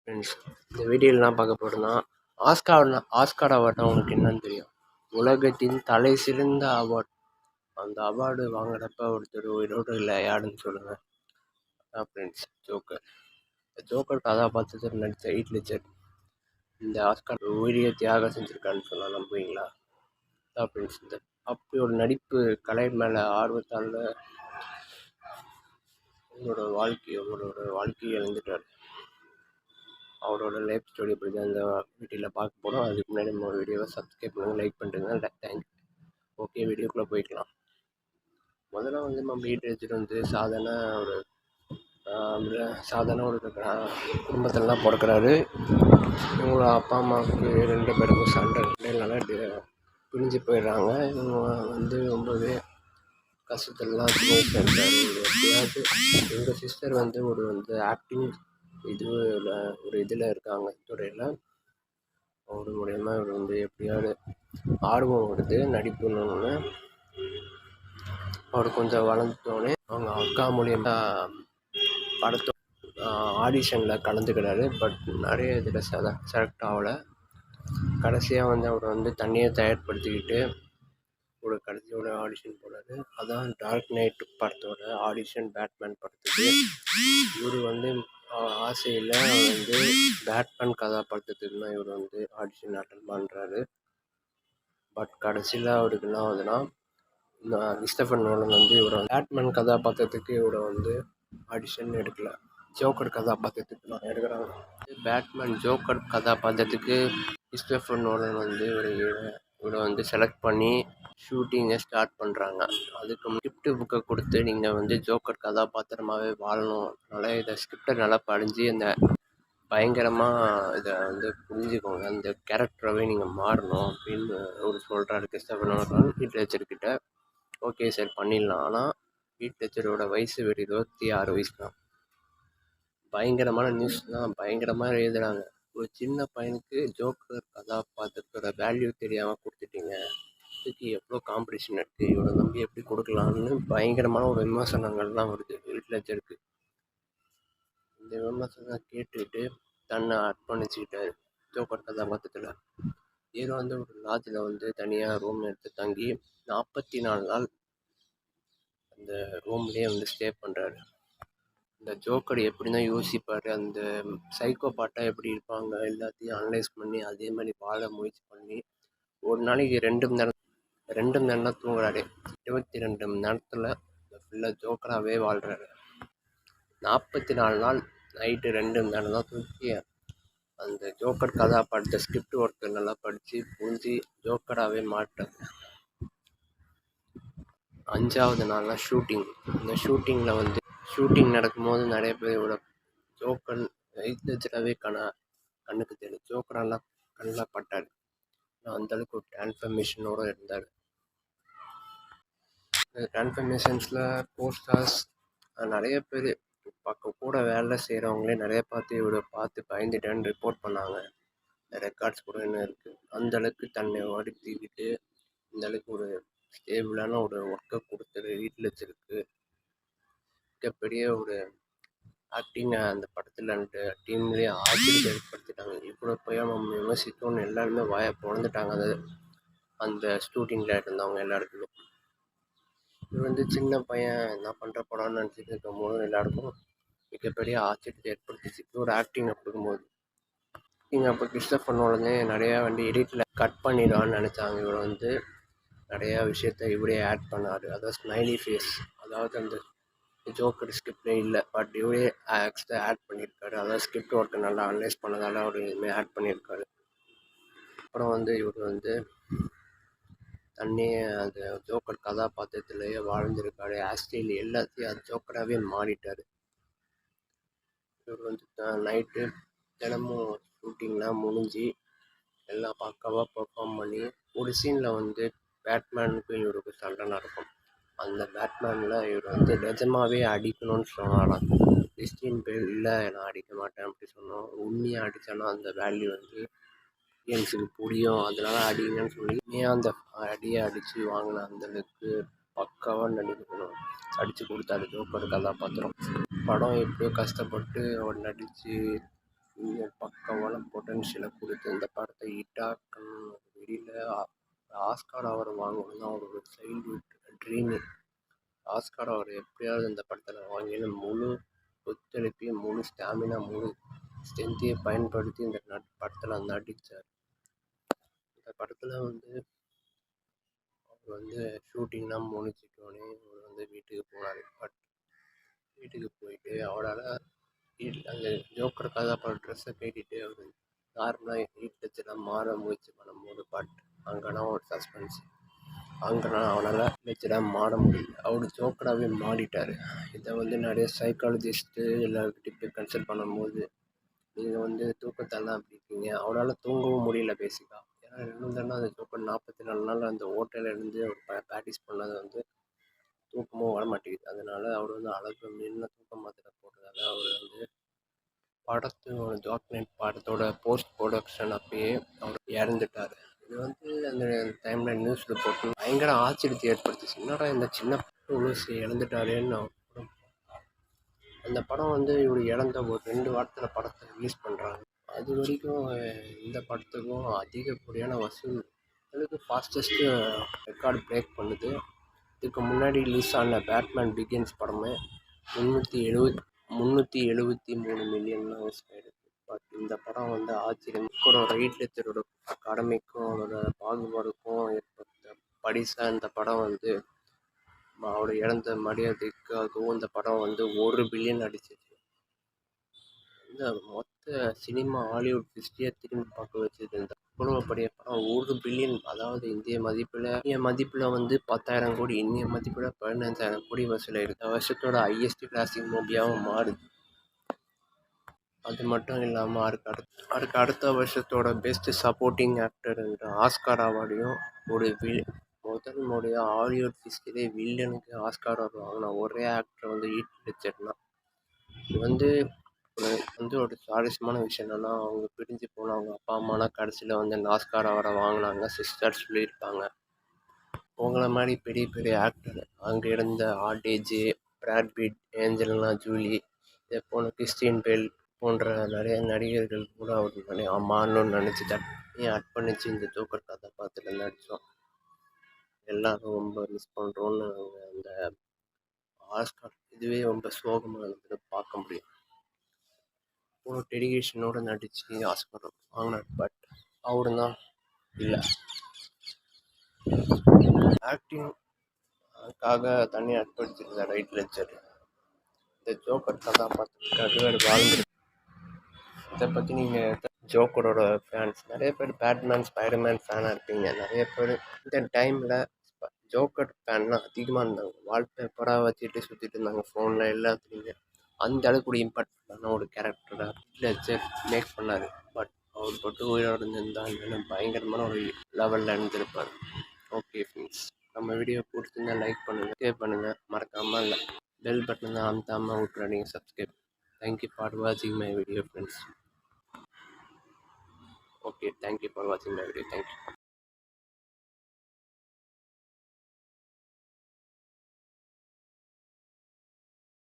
Friends, இந்த வீடியோவில் என்ன பார்க்க போகிறோன்னா, ஆஸ்கார் அவார்ட்னா உங்களுக்கு என்னன்னு தெரியும்? உலகத்தின் தலை சிறந்த அவார்ட். அந்த அவார்டு வாங்குறப்ப ஒருத்தர் உயிரோடு இல்லை, யாருன்னு சொல்லுங்கள். அதான் ஃப்ரெண்ட்ஸ், ஜோக்கர். ஜோக்கர் கதாபாத்திரத்தில் நடித்த ஹீத் லெட்ஜர் இந்த ஆஸ்கார் உயிரிய தியாகம் செஞ்சுருக்கான்னு சொன்னால் நம்புவீங்களா? அதான் ஃப்ரெண்ட்ஸ், இந்த அப்படி ஒரு நடிப்பு கலை மேலே ஆர்வத்தால் உங்களோட வாழ்க்கையை இழந்துட்டார். அவரோட லைஃப் ஸ்டோரி பற்றி தான் இந்த வீடியோவில் பார்க்க போகிறோம். அதுக்கு முன்னாடி நம்ம வீடியோவை சப்ஸ்கிரைப் பண்ணுங்கள், லைக் பண்ணுறதுங்க. தேங்க்யூ. ஓகே, வீடியோக்குள்ளே போய்க்கலாம். முதல்ல நம்ம ஹீத் லெட்ஜர் சாதாரண ஒரு குடும்பத்திலலாம் பிறக்கிறாரு. இவங்களோட அப்பா அம்மாவுக்கு 2 பேருக்கும் சண்டைனால பிரிஞ்சு போயிடுறாங்க. இவங்க ரொம்பவே கஷ்டத்துலலாம் இருக்காரு. எப்படியாவது எங்கள் சிஸ்டர் ஒரு ஆக்டிங் ஒரு இதில் இருக்காங்க, துறையில். அவர் மூலயமா இவர் எப்படியாவது ஆர்வம் வருது நடிப்புன்னு. அவர் கொஞ்சம் வளர்ந்தோடனே அவங்க அக்கா மூலியமா படத்தோட ஆடிஷனில் கலந்துக்கிறாரு. பட் நிறைய இதில் செலக்ட் ஆகலை. கடைசியாக அவர் தண்ணியை தயார்படுத்திக்கிட்டு ஒரு கடைசியோட ஆடிஷன் போனார். அதான் டார்க் நைட் படத்தோட ஆடிஷன், பேட்மேன் படத்துக்கு. இவர் ஆசையில் பேட்மேன் கதாபாத்திரத்துக்கு தான் இவர் ஆடிஷன் அட்டன் பண்ணுறாரு. பட் கடைசியில் அவருக்கு என்ன ஆகுதுன்னா, கிறிஸ்டோபர் நோலன் இவர் பேட்மேன் கதாபாத்திரத்துக்கு இவரை ஆடிஷன் எடுக்கலை, ஜோக்கர் கதாபாத்திரத்துக்கு தான் எடுக்கிறாங்க. பேட்மேன் ஜோக்கர் கதாபாத்திரத்துக்கு கிறிஸ்டோபர் நோலன் இவரை செலக்ட் பண்ணி ஷூட்டிங்கை ஸ்டார்ட் பண்ணுறாங்க. அதுக்கு ஸ்கிரிப்ட் புக்கை கொடுத்து நீங்கள் ஜோக்கர் கதாபாத்திரமாகவே வாழணும், அதனால் இதை ஸ்கிரிப்டை நல்லா படிஞ்சு அந்த பயங்கரமாக இதை புரிஞ்சுக்கோங்க, அந்த கேரக்டராகவே நீங்கள் மாறணும் அப்படின்னு சொல்கிறாரு கிறிஸ்டோபர் நோலன் ஹீத் லெட்ஜர்கிட்ட. ஓகே சார், பண்ணிடலாம். ஆனால் ஹீத் லெட்ஜரோட வயசு 26 வயசு தான். பயங்கரமான நியூஸ்லாம் பயங்கரமாக எழுதுகிறாங்க. ஒரு சின்ன பையனுக்கு ஜோக்கர் கதாபாத்திரத்தோட வேல்யூ தெரியாமல் கொடுத்துட்டீங்க, இதுக்கு எவ்வளோ காம்படிஷன் இருக்குது, இவரை நம்பி எப்படி கொடுக்கலான்னு பயங்கரமான ஒரு விமர்சனங்கள்லாம் வருது ஹீத் லெட்ஜருக்கு. இந்த விமர்சனம் கேட்டுக்கிட்டு தன்னை அர்ப்பணிச்சுக்கிட்டார் ஜோக்கர் கதாபாத்திரத்தில். ஹீரோ ஒரு லாட்ஜில் தனியாக ரூம் எடுத்து தங்கி 44 நாள் அந்த ரூம்லேயே ஸ்டே பண்ணுறாரு. இந்த ஜோக்கர் எப்படி தான் யோசிப்பார், அந்த சைக்கோபாட்டாக எப்படி இருப்பாங்க, எல்லாத்தையும் அனலைஸ் பண்ணி அதே மாதிரி வாழ முயற்சி பண்ணி ஒரு நாளைக்கு 2 மணி நேரம் தான் தூங்குறாரு. 22 மணி நேரத்தில் ஃபுல்லாக ஜோக்கராகவே வாழ்கிறாரு. 44 நாள் நைட்டு 2 மணி நேரம் தான் தூக்கி அந்த ஜோக்கர் கதாபாத்திர ஸ்கிரிப்ட் ஒர்க்கு நல்லா படித்து புரிஞ்சு ஜோக்கராகவே மாட்டார். 5வது நாள்லாம் ஷூட்டிங். இந்த ஷூட்டிங்கில் ஷூட்டிங் நடக்கும்போது நிறைய பேரோட ஜோக்கர் ஹீத் லெட்ஜராகவே கண்ணுக்கு தெரியும். ஜோக்கரெல்லாம் கண்ணில் பட்டார். அந்தளவுக்கு ஒரு டிரான்ஸ்ஃபர்மேஷனோடு இருந்தார். இந்த டிரான்ஸ்ஃபர்மேஷன்ஸில் போஸ்டார்ஸ் நிறைய பேர் பக்கம் கூட வேலை செய்கிறவங்களே நிறைய பார்த்து பயந்துட்டேன்னு ரிப்போர்ட் பண்ணாங்க. ரெக்கார்ட்ஸ் கூட என்ன இருக்குது. அந்தளவுக்கு தன்னை வருத்திக்கிட்டு இந்தளவுக்கு ஒரு ஸ்டேபிளான ஒரு ஒர்க்கை கொடுத்தது ஹீத் லெட்ஜருக்கு. மிகப்பெரிய ஒரு ஆக்டிங் அந்த படத்தில் அந்த டீம்லேயே ஆச்சரியத்தை ஏற்படுத்திட்டாங்க. இவ்வளோ போய் நம்ம விமர்சித்தோன்னு எல்லாருமே வாயை பிறந்துட்டாங்க. அந்த ஷூட்டிங்கில் இருந்தவங்க எல்லாருக்குமே இவர் சின்ன பையன் என்ன பண்ணுற படம்னு நினச்சிட்டு இருக்கும்போது எல்லாருக்கும் மிகப்பெரிய ஆச்சரியத்தை ஏற்படுத்திச்சு ஒரு ஆக்டிங்கை கொடுக்கும்போது. அப்போ கிறிஸ்டோபர் நோலனே நிறையா எடிட்டில் கட் பண்ணிடுவான்னு நினச்சாங்க. இவர் நிறையா விஷயத்த இவரே ஆட் பண்ணார். அதாவது ஸ்மைலி ஃபேஸ், அதாவது அந்த ஜோக்கர் ஸ்கிரிப்டே இல்லை, பட் இவரே எக்ஸ்ட்ரா ஆட் பண்ணியிருக்காரு. அதாவது ஸ்கிரிப்ட் ஒர்க்கை நல்லா அனலைஸ் பண்ணதால் அவர் இதுமாதிரி ஆட் பண்ணியிருக்காரு. அப்புறம் இவர் தன்னையே அந்த ஜோக்கர் கதாபாத்திரத்திலேயே வாழ்ந்திருக்காரு. ஹேர்ஸ்டைல் எல்லாத்தையும் அது ஜோக்கராகவே மாறிட்டார். இவர் நைட்டு தினமும் ஷூட்டிங்லாம் முடிஞ்சு எல்லாம் பக்காவாக பெர்ஃபார்ம் பண்ணி ஒரு சீனில் பேட்மேனுக்கும் இவருக்கு சண்டை நடக்கும். அந்த பேட்மேனில் இவர் நிஜமாகவே அடிக்கணும்னு சொன்னாலாம். கிறிஸ்டின் பேல் இல்லை, நான் அடிக்க மாட்டேன் அப்படி சொன்னோம். உண்மையாக அடித்தானா அந்த வேல்யூ ஆடியன்ஸுக்கு புரியும், அதனால அடிங்கன்னு சொல்லி உண்மையாக அந்த அடியை அடித்து வாங்கின அந்தளவுக்கு பக்காவாக நடிக்கணும் அடித்து கொடுத்தாரு ஜோக்கர் கதாபாத்திரம். படம் எப்படியோ கஷ்டப்பட்டு அவர் நடித்து பக்காவான பொட்டன்ஷியலை கொடுத்து இந்த படத்தை ஹிட்டாக்கணும். வெளியில் ஆஸ்கார் அவர் வாங்கணும்னு அவரோட சைல்ட்ஹுட் ட்ரீமு. ஆஸ்கார் அவர் எப்படியாவது இந்த படத்தில் வாங்கின்னு முழு ஒத்துழைப்பி, முழு ஸ்டாமினா, முழு ஸ்ட்ரென்த்தையும் பயன்படுத்தி இந்த படத்தில் நடித்தார். இந்த படத்தில் அவர் ஷூட்டிங்லாம் முடிச்சிட்டோன்னே அவர் வீட்டுக்கு போனார். பட் வீட்டுக்கு போயிட்டு அவரால் அந்த ஜோக்கர் கதாபாத்திர ட்ரெஸ்ஸை கட்டிட்டு அவர் நார்மலாக வீட்டில் வச்சுலாம் மாற முயற்சி பண்ணும்போது அங்கேனா ஒரு சஸ்பென்ஸ். அங்கேனா அவனால் வச்சுலாம் மாற முடியல. அவர் ஜோக்கராகவே மாறிட்டார். இதை நிறைய சைக்காலஜிஸ்ட்டு எல்லாருக்கிட்டையும் போய் கன்சல்ட் பண்ணும்போது நீங்கள் தூக்கத்தெல்லாம் அப்படி இருக்கீங்க, அவரால் தூங்கவும் முடியல பேசிக்காக. ஏன்னா இருந்தாலும் அந்த ஜோக்கர் 44 நாள் அந்த ஹோட்டலிருந்து அவர் ப்ராக்டிஸ் பண்ணது தூக்கமும் வர மாட்டேங்குது. அதனால் அவர் அளவுக்கு மீறின தூக்க மாத்திரை போட்டதால் அவர் படத்தோட டாக்குமெண்ட் படத்தோட போஸ்ட் ப்ரொடக்ஷன் அப்பயே அவர் இறந்துட்டார். இது அந்த டைமில் நியூஸில் போட்டு பயங்கர ஆச்சரியத்தை ஏற்படுத்துச்சு. என்னடா இந்த சின்ன உலசி இறந்துட்டாரேன்னு. அந்த படம் இவர் இறந்த ஒரு 2 வாரத்தில் படத்தை ரிலீஸ் பண்ணுறாங்க. அது வரைக்கும் இந்த படத்துக்கும் அதிகப்படியான வசூல் ஃபாஸ்டஸ்ட்டு ரெக்கார்டு பிரேக் பண்ணுது. இதுக்கு முன்னாடி ரிலீஸ் ஆன பேட்மேன் பிகின்ஸ் படமே 373 மில்லியன் தான் வசூல் ஆகிருக்கு. பட் இந்த படம் ஆச்சரியம். ரைட் லெச்சரோட கடமைக்கும் அவரோட பாகுபாடுக்கும் ஏற்பட்ட பரிசா இந்த படம் அவரோட இழந்த மரியாதைக்காகவும் இந்த படம் 1 பில்லியன் அடிச்சிச்சு. மொத்த சினிமா ஹாலிவுட் ஹிஸ்ட்ரியை திரும்பி பார்க்க வச்சது இந்த குடும்பப்படைய படம். 1 பில்லியன், அதாவது இந்திய மதிப்பில் 10,000 கோடி, இந்திய மதிப்பில் 15,000 கோடி வசூலாயிருக்கு. இந்த வருஷத்தோட ஹையஸ்ட் கிளாசிக் மூவியாகவும் மாறுது. அது மட்டும் இல்லாமல் அதுக்கு அடுத்த வருஷத்தோட பெஸ்ட் சப்போர்ட்டிங் ஆக்டர் என்ற ஆஸ்கார் அவார்டையும் முதல் முறையாக ஹாலிவுட் ஹிஸ்ட்ரியிலே வில்லனுக்கு ஆஸ்கார் அவார்டு வாங்கின ஒரே ஆக்டர் ஹீத் லெட்ஜர் தான். இது ஒரு சுவாரஸ்யமான விஷயம் என்னென்னா, அவங்க பிரிஞ்சு போன அவங்க அப்பா அம்மாலாம் கடைசியில் இந்த ஆஸ்கார் அவார்டை வாங்கினாங்க. சிஸ்டர் சொல்லியிருப்பாங்க. அவங்கள மாதிரி பெரிய பெரிய ஆக்டர் அங்கே இருந்த ஆர்டேஜே, பிராட் பிட், ஏஞ்சலினா ஜூலி, இதே போல் கிறிஸ்டியன் பெல் போன்ற நிறைய நடிகர்கள் கூட அவர் மாறணும்னு நினச்சி அர்ப்பணித்து இந்த ஜோக்கர் கதாபாத்திரத்தில் நடித்தோம். எல்லோரும் ரொம்ப மிஸ் பண்ணுறோன்னு அந்த ஆஸ்கார் இதுவே ரொம்ப சோகமாக பார்க்க முடியும். ஒரு டெடிகேஷனோடு நடித்து ஆஸ்கார் வாங்கினார். பட் அவரு தான் இல்லை. ஆக்டிங்காக தனியாக அர்ப்பணிச்சிருந்தார் ரைட் லெட்ஜர். இந்த ஜோக்கர் கதாபாத்திரத்துக்காக வாழ்ந்து. இதை பற்றி நீங்கள் ஜோக்கரோட ஃபேன்ஸ் நிறைய பேர் பேட்மேன், ஸ்பைடர்மேன் ஃபேனாக இருப்பீங்க. நிறைய பேர் இந்த டைமில் ஜோக்கர் ஃபேன்லாம் அதிகமாக இருந்தாங்க. வால்பேப்பராக வச்சுட்டு சுற்றிட்டு இருந்தாங்க ஃபோனில் எல்லாத்துலேயுமே. அந்த அளவுக்கு ஒரு இம்பாக்டான ஒரு கேரக்டரை லெட்ஜர் மேக் பண்ணார். பட் அவர் மட்டும் உயிரோடு இருந்திருந்தால் இன்னும் பயங்கரமான ஒரு லெவலில் இருந்திருப்பார். ஓகே ஃப்ரெண்ட்ஸ், நம்ம வீடியோ பிடிச்சிருந்தா லைக் பண்ணுங்கள், ஷேர் பண்ணுங்கள், மறக்காமல் இல்லை பெல் பட்டன் தான் அமுத்தாமல் விட்டுறாதீங்க சப்ஸ்கிரைப். தேங்க்யூ ஃபார் வாட்சிங் my video friends. Okay, thank you for watching my video. Thank you.